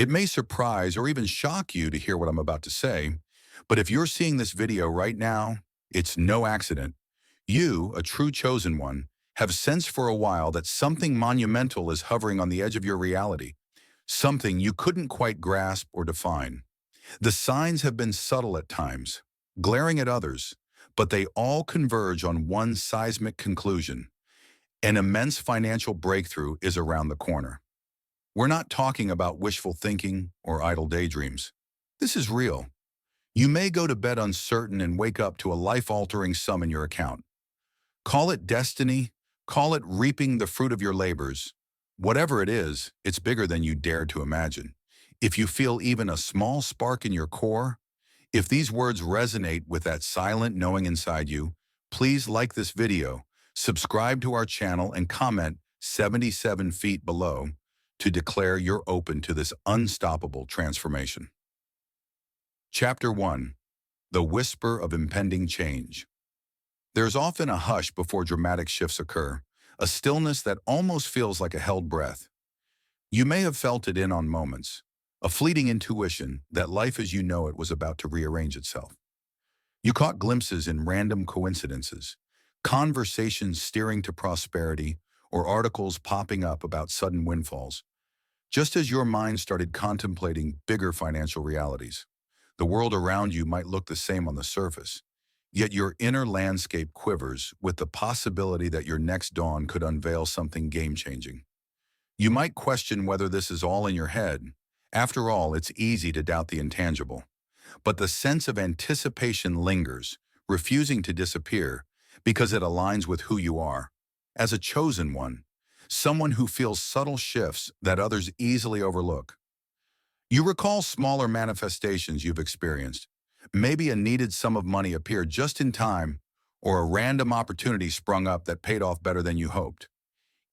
It may surprise or even shock you to hear what I'm about to say, but if you're seeing this video right now, it's no accident. You, a true chosen one, have sensed for a while that something monumental is hovering on the edge of your reality, something you couldn't quite grasp or define. The signs have been subtle at times, glaring at others, but they all converge on one seismic conclusion. An immense financial breakthrough is around the corner. We're not talking about wishful thinking or idle daydreams. This is real. You may go to bed uncertain and wake up to a life-altering sum in your account. Call it destiny, call it reaping the fruit of your labors. Whatever it is, it's bigger than you dared to imagine. If you feel even a small spark in your core, if these words resonate with that silent knowing inside you, please like this video, subscribe to our channel, and comment 77 feet below to declare you're open to this unstoppable transformation. Chapter 1. The Whisper of Impending Change. There's often a hush before dramatic shifts occur, a stillness that almost feels like a held breath. You may have felt it in on moments, a fleeting intuition that life as you know it was about to rearrange itself. You caught glimpses in random coincidences, conversations steering to prosperity, or articles popping up about sudden windfalls. Just as your mind started contemplating bigger financial realities, the world around you might look the same on the surface, yet your inner landscape quivers with the possibility that your next dawn could unveil something game-changing. You might question whether this is all in your head. After all, it's easy to doubt the intangible. But the sense of anticipation lingers, refusing to disappear, because it aligns with who you are. As a chosen one, someone who feels subtle shifts that others easily overlook. You recall smaller manifestations you've experienced. Maybe a needed sum of money appeared just in time, or a random opportunity sprung up that paid off better than you hoped.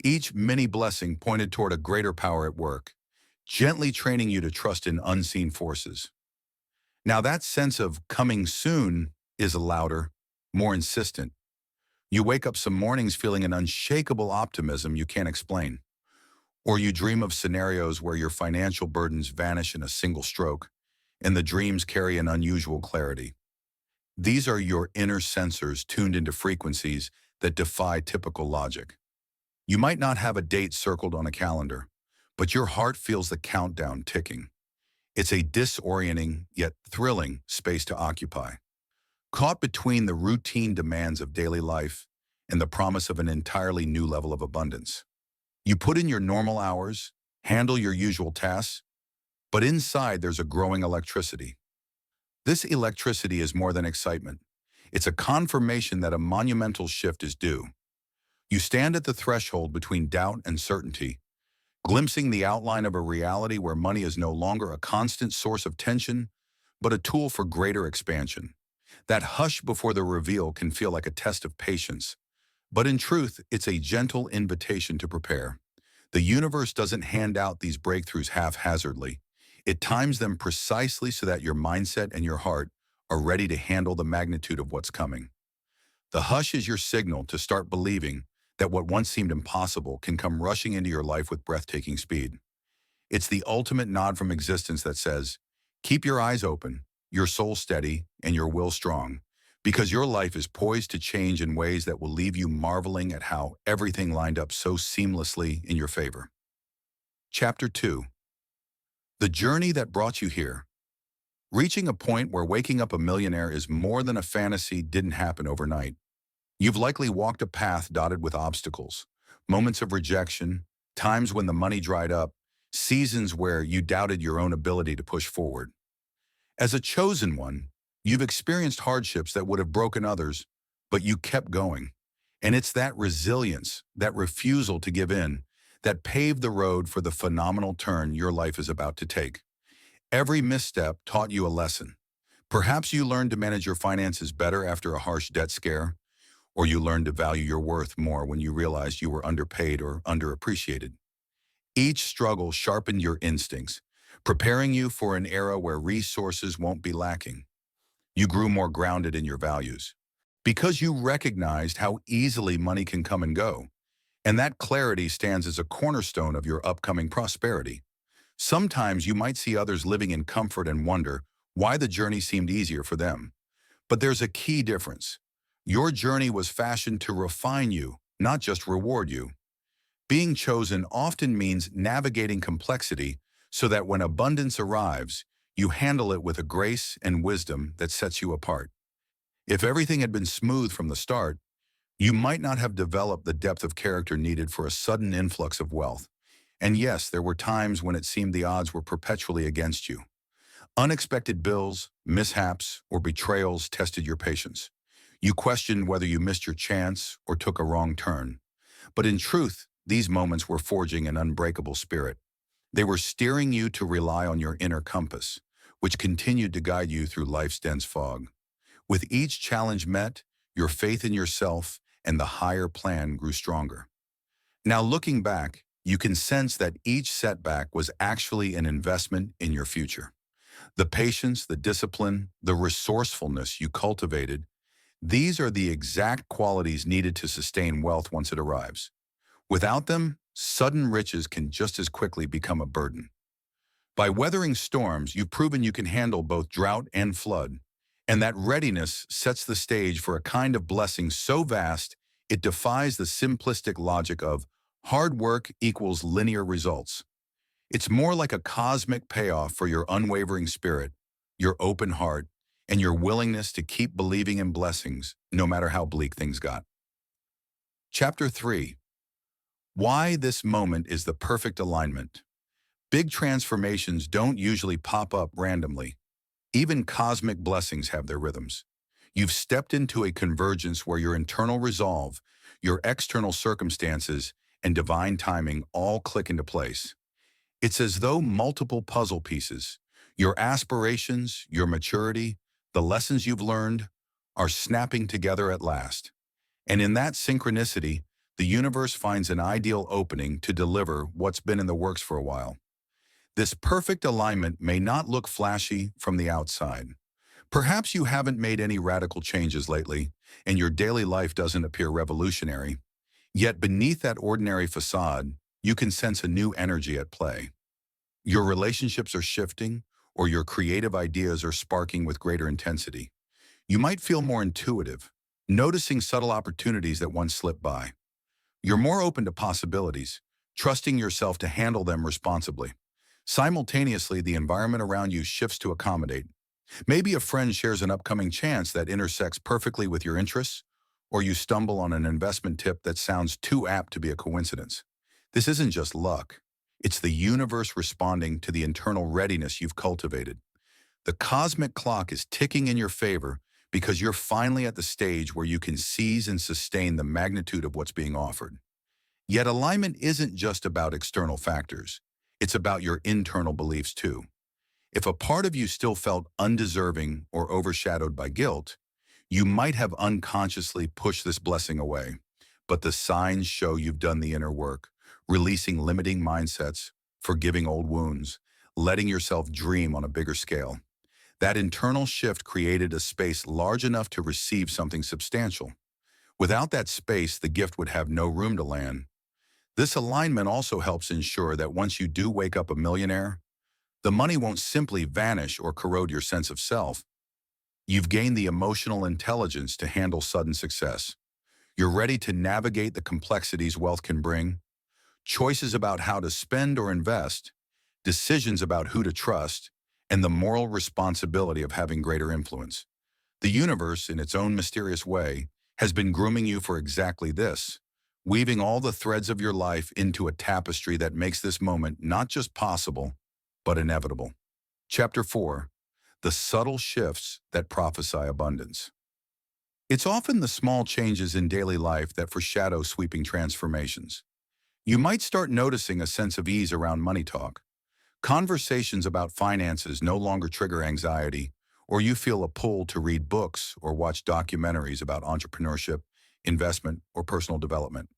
Each mini blessing pointed toward a greater power at work, gently training you to trust in unseen forces. Now that sense of coming soon is louder, more insistent. You wake up some mornings feeling an unshakable optimism you can't explain. Or you dream of scenarios where your financial burdens vanish in a single stroke, and the dreams carry an unusual clarity. These are your inner sensors tuned into frequencies that defy typical logic. You might not have a date circled on a calendar, but your heart feels the countdown ticking. It's a disorienting yet thrilling space to occupy. Caught between the routine demands of daily life and the promise of an entirely new level of abundance. You put in your normal hours, handle your usual tasks, but inside there's a growing electricity. This electricity is more than excitement. It's a confirmation that a monumental shift is due. You stand at the threshold between doubt and certainty, glimpsing the outline of a reality where money is no longer a constant source of tension, but a tool for greater expansion. That hush before the reveal can feel like a test of patience, but in truth, it's a gentle invitation to prepare. The universe doesn't hand out these breakthroughs haphazardly. It times them precisely so that your mindset and your heart are ready to handle the magnitude of what's coming. The hush is your signal to start believing that what once seemed impossible can come rushing into your life with breathtaking speed. It's the ultimate nod from existence that says, keep your eyes open, your soul steady, and your will strong, because your life is poised to change in ways that will leave you marveling at how everything lined up so seamlessly in your favor. Chapter 2. The Journey That Brought You Here. Reaching a point where waking up a millionaire is more than a fantasy didn't happen overnight. You've likely walked a path dotted with obstacles, moments of rejection, times when the money dried up, seasons where you doubted your own ability to push forward. As a chosen one, you've experienced hardships that would have broken others, but you kept going. And it's that resilience, that refusal to give in, that paved the road for the phenomenal turn your life is about to take. Every misstep taught you a lesson. Perhaps you learned to manage your finances better after a harsh debt scare, or you learned to value your worth more when you realized you were underpaid or underappreciated. Each struggle sharpened your instincts, preparing you for an era where resources won't be lacking. You grew more grounded in your values, because you recognized how easily money can come and go, and that clarity stands as a cornerstone of your upcoming prosperity. Sometimes you might see others living in comfort and wonder why the journey seemed easier for them. But there's a key difference. Your journey was fashioned to refine you, not just reward you. Being chosen often means navigating complexity so that when abundance arrives, you handle it with a grace and wisdom that sets you apart. If everything had been smooth from the start, you might not have developed the depth of character needed for a sudden influx of wealth. And yes, there were times when it seemed the odds were perpetually against you. Unexpected bills, mishaps, or betrayals tested your patience. You questioned whether you missed your chance or took a wrong turn. But in truth, these moments were forging an unbreakable spirit. They were steering you to rely on your inner compass, which continued to guide you through life's dense fog. With each challenge met, your faith in yourself and the higher plan grew stronger. Now looking back, you can sense that each setback was actually an investment in your future. The patience, the discipline, the resourcefulness you cultivated, these are the exact qualities needed to sustain wealth once it arrives. Without them, sudden riches can just as quickly become a burden. By weathering storms, you've proven you can handle both drought and flood, and that readiness sets the stage for a kind of blessing so vast it defies the simplistic logic of hard work equals linear results. It's more like a cosmic payoff for your unwavering spirit, your open heart, and your willingness to keep believing in blessings no matter how bleak things got. Chapter 3. Why this moment is the perfect alignment. Big transformations don't usually pop up randomly. Even cosmic blessings have their rhythms. You've stepped into a convergence where your internal resolve, your external circumstances, and divine timing all click into place. It's as though multiple puzzle pieces, your aspirations, your maturity, the lessons you've learned, are snapping together at last. And in that synchronicity, the universe finds an ideal opening to deliver what's been in the works for a while. This perfect alignment may not look flashy from the outside. Perhaps you haven't made any radical changes lately, and your daily life doesn't appear revolutionary. Yet beneath that ordinary facade, you can sense a new energy at play. Your relationships are shifting, or your creative ideas are sparking with greater intensity. You might feel more intuitive, noticing subtle opportunities that once slipped by. You're more open to possibilities, trusting yourself to handle them responsibly. Simultaneously, the environment around you shifts to accommodate. Maybe a friend shares an upcoming chance that intersects perfectly with your interests, or you stumble on an investment tip that sounds too apt to be a coincidence. This isn't just luck. It's the universe responding to the internal readiness you've cultivated. The cosmic clock is ticking in your favor because you're finally at the stage where you can seize and sustain the magnitude of what's being offered. Yet alignment isn't just about external factors. It's about your internal beliefs too. If a part of you still felt undeserving or overshadowed by guilt, you might have unconsciously pushed this blessing away. But the signs show you've done the inner work, releasing limiting mindsets, forgiving old wounds, letting yourself dream on a bigger scale. That internal shift created a space large enough to receive something substantial. Without that space, the gift would have no room to land. This alignment also helps ensure that once you do wake up a millionaire, the money won't simply vanish or corrode your sense of self. You've gained the emotional intelligence to handle sudden success. You're ready to navigate the complexities wealth can bring, choices about how to spend or invest, decisions about who to trust, and the moral responsibility of having greater influence. The universe, in its own mysterious way, has been grooming you for exactly this, weaving all the threads of your life into a tapestry that makes this moment not just possible, but inevitable. Chapter 4. The subtle shifts that prophesy abundance. It's often the small changes in daily life that foreshadow sweeping transformations. You might start noticing a sense of ease around money talk. Conversations about finances no longer trigger anxiety, or you feel a pull to read books or watch documentaries about entrepreneurship, investment, or personal development.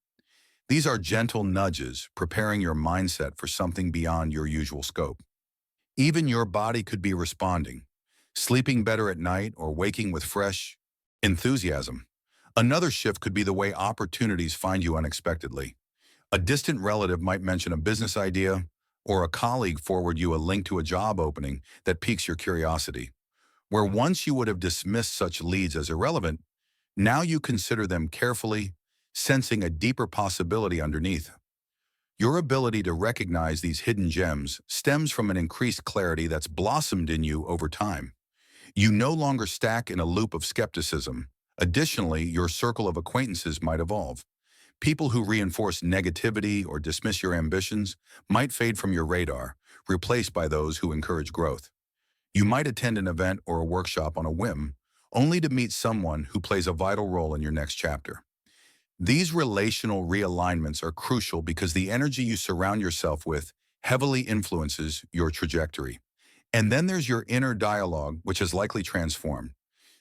These are gentle nudges preparing your mindset for something beyond your usual scope. Even your body could be responding, sleeping better at night or waking with fresh enthusiasm. Another shift could be the way opportunities find you unexpectedly. A distant relative might mention a business idea, or a colleague forward you a link to a job opening that piques your curiosity. Where once you would have dismissed such leads as irrelevant, now you consider them carefully, sensing a deeper possibility underneath. Your ability to recognize these hidden gems stems from an increased clarity that's blossomed in you over time. You no longer stack in a loop of skepticism. Additionally, your circle of acquaintances might evolve. People who reinforce negativity or dismiss your ambitions might fade from your radar, replaced by those who encourage growth. You might attend an event or a workshop on a whim, only to meet someone who plays a vital role in your next chapter. These relational realignments are crucial because the energy you surround yourself with heavily influences your trajectory. And then there's your inner dialogue, which is likely transformed.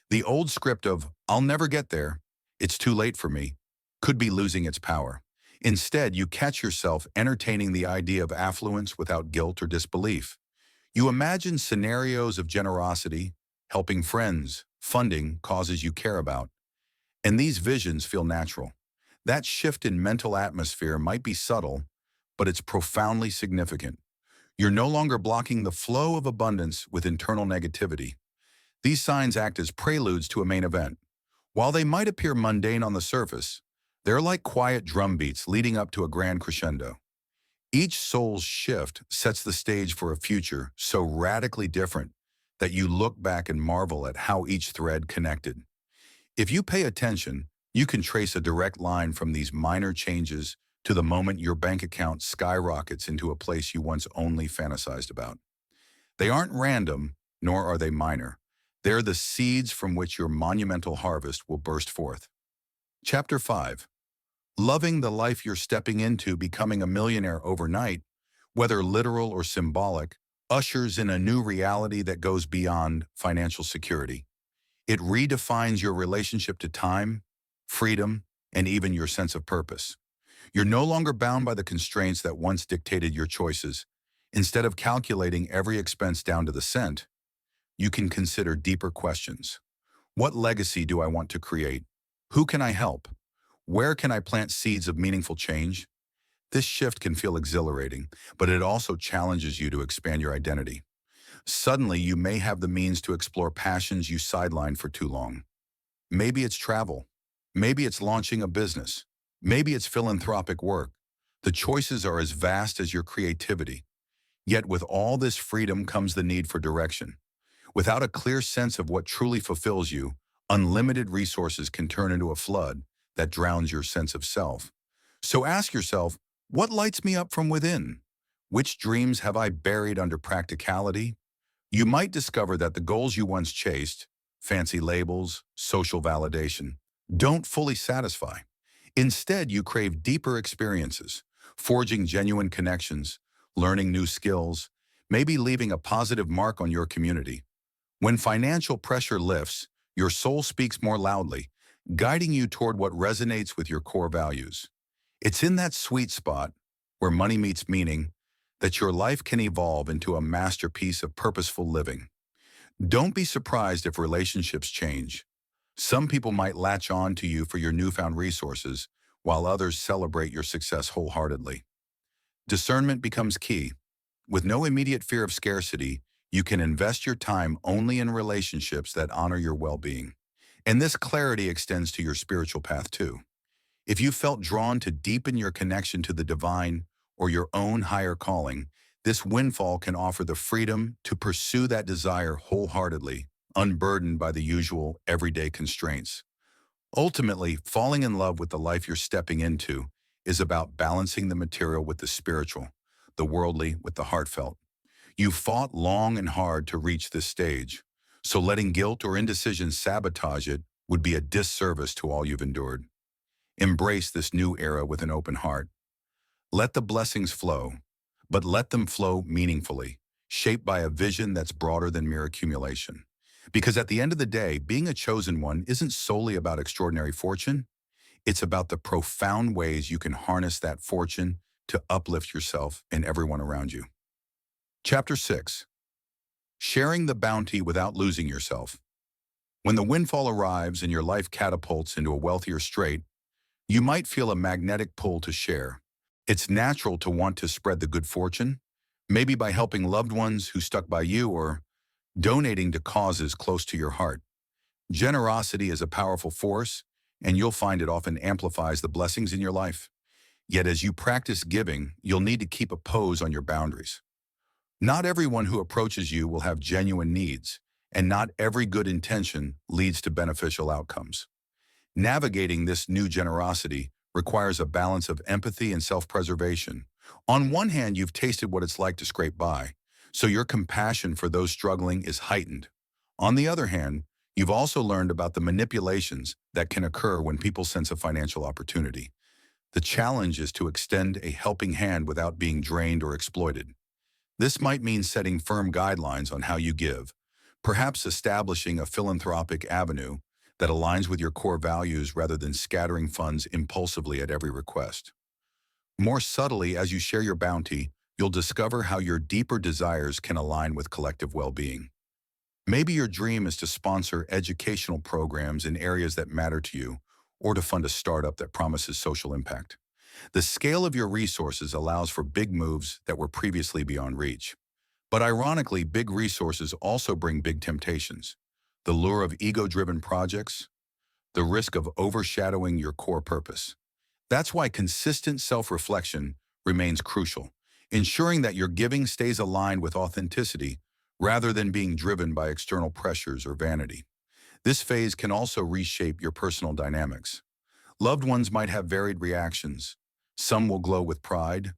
The old script of, "I'll never get there, it's too late for me," could be losing its power. Instead, you catch yourself entertaining the idea of affluence without guilt or disbelief. You imagine scenarios of generosity, helping friends, funding causes you care about, and these visions feel natural. That shift in mental atmosphere might be subtle, but it's profoundly significant. You're no longer blocking the flow of abundance with internal negativity. These signs act as preludes to a main event. While they might appear mundane on the surface, they're like quiet drum beats leading up to a grand crescendo. Each soul's shift sets the stage for a future so radically different that you look back and marvel at how each thread connected. If you pay attention, you can trace a direct line from these minor changes to the moment your bank account skyrockets into a place you once only fantasized about. They aren't random, nor are they minor. They're the seeds from which your monumental harvest will burst forth. Chapter 5. Loving the life you're stepping into. Becoming a millionaire overnight, whether literal or symbolic, ushers in a new reality that goes beyond financial security. It redefines your relationship to time, freedom, and even your sense of purpose. You're no longer bound by the constraints that once dictated your choices. Instead of calculating every expense down to the cent, you can consider deeper questions. What legacy do I want to create? Who can I help? Where can I plant seeds of meaningful change? This shift can feel exhilarating, but it also challenges you to expand your identity. Suddenly, you may have the means to explore passions you sidelined for too long. Maybe it's travel. Maybe it's launching a business. Maybe it's philanthropic work. The choices are as vast as your creativity. Yet with all this freedom comes the need for direction. Without a clear sense of what truly fulfills you, unlimited resources can turn into a flood that drowns your sense of self. So ask yourself, what lights me up from within? Which dreams have I buried under practicality? You might discover that the goals you once chased, fancy labels, social validation, don't fully satisfy. Instead, you crave deeper experiences, forging genuine connections, learning new skills, maybe leaving a positive mark on your community. When financial pressure lifts, your soul speaks more loudly, guiding you toward what resonates with your core values. It's in that sweet spot, where money meets meaning, that your life can evolve into a masterpiece of purposeful living. Don't be surprised if relationships change. Some people might latch on to you for your newfound resources, while others celebrate your success wholeheartedly. Discernment becomes key. With no immediate fear of scarcity, you can invest your time only in relationships that honor your well-being. And this clarity extends to your spiritual path too. If you felt drawn to deepen your connection to the divine or your own higher calling, this windfall can offer the freedom to pursue that desire wholeheartedly, unburdened by the usual everyday constraints. Ultimately, falling in love with the life you're stepping into is about balancing the material with the spiritual, the worldly with the heartfelt. You fought long and hard to reach this stage, so letting guilt or indecision sabotage it would be a disservice to all you've endured. Embrace this new era with an open heart. Let the blessings flow, but let them flow meaningfully, shaped by a vision that's broader than mere accumulation. Because at the end of the day, being a chosen one isn't solely about extraordinary fortune. It's about the profound ways you can harness that fortune to uplift yourself and everyone around you. Chapter 6. Sharing the bounty without losing yourself. When the windfall arrives and your life catapults into a wealthier strait, you might feel a magnetic pull to share. It's natural to want to spread the good fortune, maybe by helping loved ones who stuck by you or donating to causes close to your heart. Generosity is a powerful force, and you'll find it often amplifies the blessings in your life. Yet as you practice giving, you'll need to keep a pose on your boundaries. Not everyone who approaches you will have genuine needs, and not every good intention leads to beneficial outcomes. Navigating this new generosity requires a balance of empathy and self-preservation. On one hand, you've tasted what it's like to scrape by, so your compassion for those struggling is heightened. On the other hand, you've also learned about the manipulations that can occur when people sense a financial opportunity. The challenge is to extend a helping hand without being drained or exploited. This might mean setting firm guidelines on how you give, perhaps establishing a philanthropic avenue that aligns with your core values rather than scattering funds impulsively at every request. More subtly, as you share your bounty, you'll discover how your deeper desires can align with collective well-being. Maybe your dream is to sponsor educational programs in areas that matter to you, or to fund a startup that promises social impact. The scale of your resources allows for big moves that were previously beyond reach. But ironically, big resources also bring big temptations. The lure of ego-driven projects, the risk of overshadowing your core purpose. That's why consistent self-reflection remains crucial, ensuring that your giving stays aligned with authenticity rather than being driven by external pressures or vanity. This phase can also reshape your personal dynamics. Loved ones might have varied reactions. Some will glow with pride,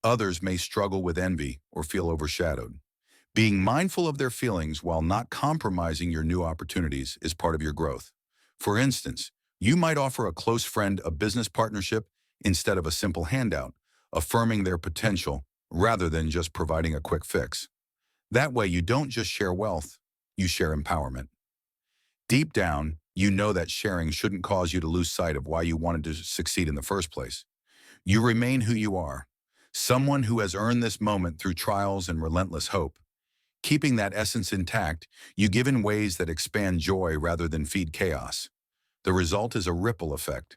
others may struggle with envy or feel overshadowed. Being mindful of their feelings while not compromising your new opportunities is part of your growth. For instance, you might offer a close friend a business partnership instead of a simple handout, affirming their potential rather than just providing a quick fix. That way, you don't just share wealth, you share empowerment. Deep down, you know that sharing shouldn't cause you to lose sight of why you wanted to succeed in the first place. You remain who you are, someone who has earned this moment through trials and relentless hope. Keeping that essence intact, you give in ways that expand joy rather than feed chaos. The result is a ripple effect.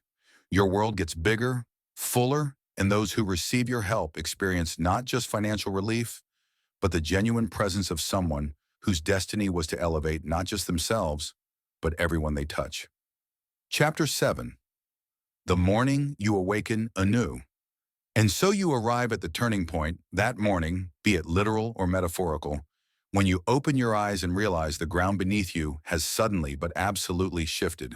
Your world gets bigger, fuller, and those who receive your help experience not just financial relief, but the genuine presence of someone whose destiny was to elevate not just themselves, but everyone they touch. Chapter 7. The morning you awaken anew. And so you arrive at the turning point that morning, be it literal or metaphorical, when you open your eyes and realize the ground beneath you has suddenly but absolutely shifted.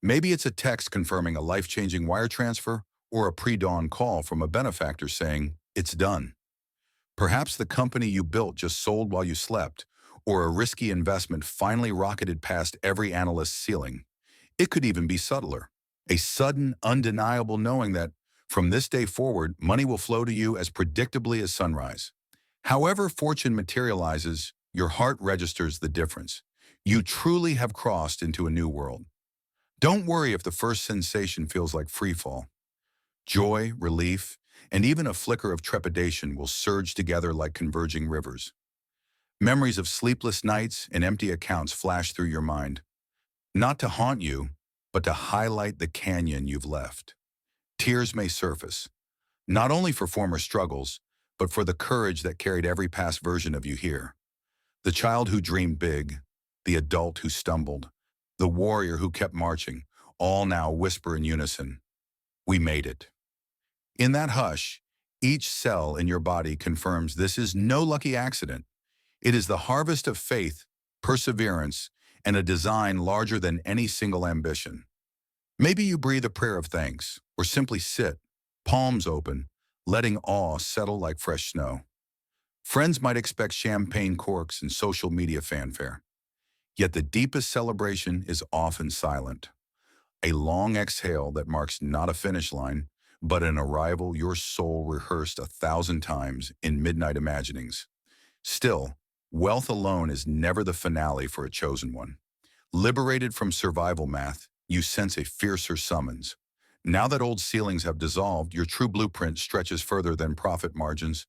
Maybe it's a text confirming a life-changing wire transfer or a pre-dawn call from a benefactor saying, "It's done." Perhaps the company you built just sold while you slept, or a risky investment finally rocketed past every analyst's ceiling. It could even be subtler. A sudden, undeniable knowing that, from this day forward, money will flow to you as predictably as sunrise. However fortune materializes, your heart registers the difference. You truly have crossed into a new world. Don't worry if the first sensation feels like freefall. Joy, relief, and even a flicker of trepidation will surge together like converging rivers. Memories of sleepless nights and empty accounts flash through your mind, not to haunt you, but to highlight the canyon you've left. Tears may surface, not only for former struggles, but for the courage that carried every past version of you here. The child who dreamed big, the adult who stumbled, the warrior who kept marching, all now whisper in unison, "We made it." In that hush, each cell in your body confirms this is no lucky accident. It is the harvest of faith, perseverance, and a design larger than any single ambition. Maybe you breathe a prayer of thanks, or simply sit, palms open, letting awe settle like fresh snow. Friends might expect champagne corks and social media fanfare. Yet the deepest celebration is often silent. A long exhale that marks not a finish line, but an arrival your soul rehearsed 1,000 times in midnight imaginings. Still, wealth alone is never the finale for a chosen one. Liberated from survival math, you sense a fiercer summons. Now that old ceilings have dissolved, your true blueprint stretches further than profit margins,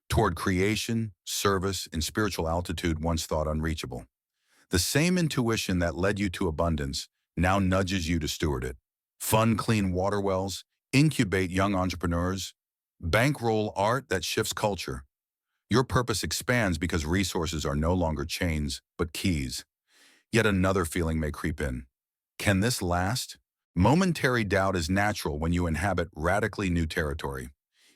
toward creation, service, and spiritual altitude once thought unreachable. The same intuition that led you to abundance now nudges you to steward it. Fund clean water wells, incubate young entrepreneurs, bankroll art that shifts culture. Your purpose expands because resources are no longer chains, but keys. Yet another feeling may creep in. Can this last? Momentary doubt is natural when you inhabit radically new territory.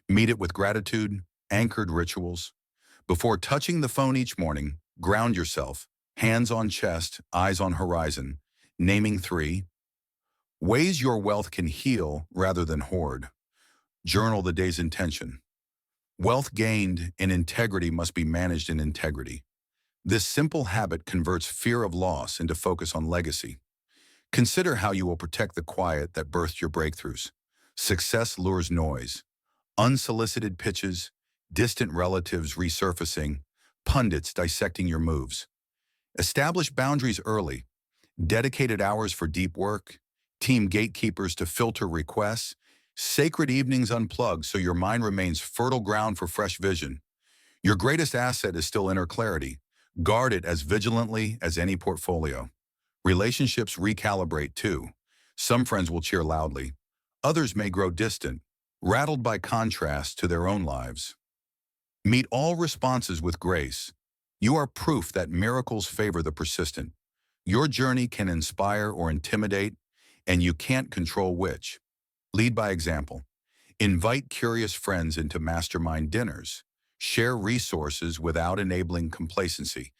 Meet it with gratitude, anchored rituals. Before touching the phone each morning, ground yourself, hands on chest, eyes on horizon, naming 3 ways your wealth can heal rather than hoard. Journal the day's intention. Wealth gained in integrity must be managed in integrity. This simple habit converts fear of loss into focus on legacy. Consider how you will protect the quiet that birthed your breakthroughs. Success lures noise. Unsolicited pitches, distant relatives resurfacing, pundits dissecting your moves. Establish boundaries early. Dedicated hours for deep work, team gatekeepers to filter requests, sacred evenings unplugged so your mind remains fertile ground for fresh vision. Your greatest asset is still inner clarity. Guard it as vigilantly as any portfolio. Relationships recalibrate too. Some friends will cheer loudly. Others may grow distant, rattled by contrast to their own lives. Meet all responses with grace. You are proof that miracles favor the persistent. Your journey can inspire or intimidate, and you can't control which. Lead by example. Invite curious friends into mastermind dinners. Share resources without enabling complacency.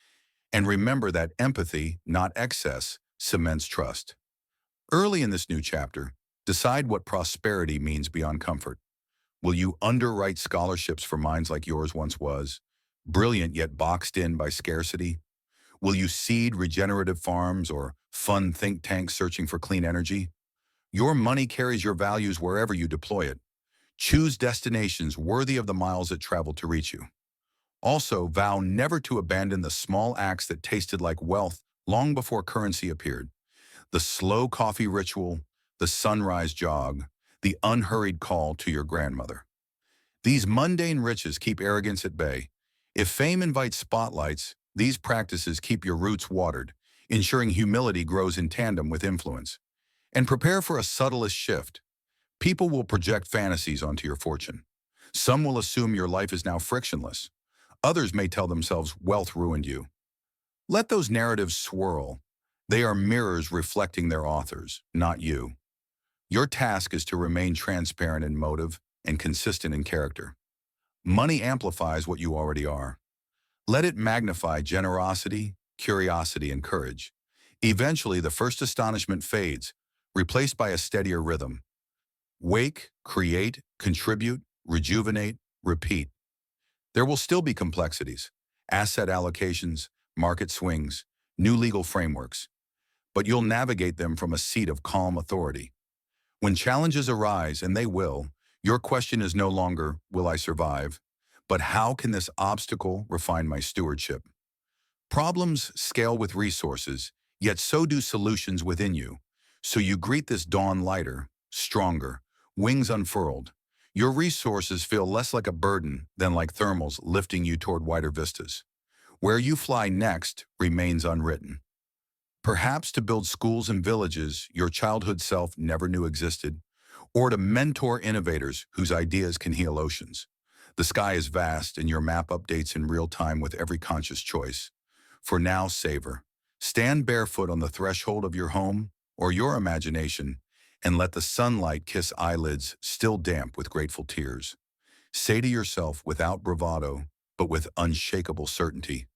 And remember that empathy, not excess, cements trust. Early in this new chapter, decide what prosperity means beyond comfort. Will you underwrite scholarships for minds like yours once was, brilliant yet boxed in by scarcity? Will you seed regenerative farms or fund think tanks searching for clean energy? Your money carries your values wherever you deploy it. Choose destinations worthy of the miles it traveled to reach you. Also, vow never to abandon the small acts that tasted like wealth long before currency appeared. The slow coffee ritual, the sunrise jog, the unhurried call to your grandmother. These mundane riches keep arrogance at bay. If fame invites spotlights, these practices keep your roots watered, ensuring humility grows in tandem with influence. And prepare for a subtlest shift. People will project fantasies onto your fortune. Some will assume your life is now frictionless. Others may tell themselves wealth ruined you. Let those narratives swirl. They are mirrors reflecting their authors, not you. Your task is to remain transparent in motive and consistent in character. Money amplifies what you already are. Let it magnify generosity, curiosity, and courage. Eventually, the first astonishment fades, replaced by a steadier rhythm. Wake, create, contribute, rejuvenate, repeat. There will still be complexities, asset allocations, market swings, new legal frameworks, but you'll navigate them from a seat of calm authority. When challenges arise, and they will, your question is no longer, will I survive? But how can this obstacle refine my stewardship? Problems scale with resources, yet so do solutions within you. So you greet this dawn lighter, stronger, wings unfurled. Your resources feel less like a burden than like thermals lifting you toward wider vistas. Where you fly next remains unwritten. Perhaps to build schools and villages your childhood self never knew existed, or to mentor innovators whose ideas can heal oceans. The sky is vast and your map updates in real time with every conscious choice. For now, savor. Stand barefoot on the threshold of your home or your imagination and let the sunlight kiss eyelids still damp with grateful tears. Say to yourself without bravado, but with unshakable certainty,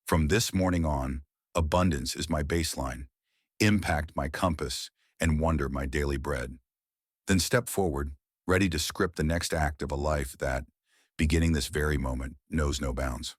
from this morning on, abundance is my baseline, impact my compass, and wonder my daily bread. Then step forward, ready to script the next act of a life that, beginning this very moment, knows no bounds.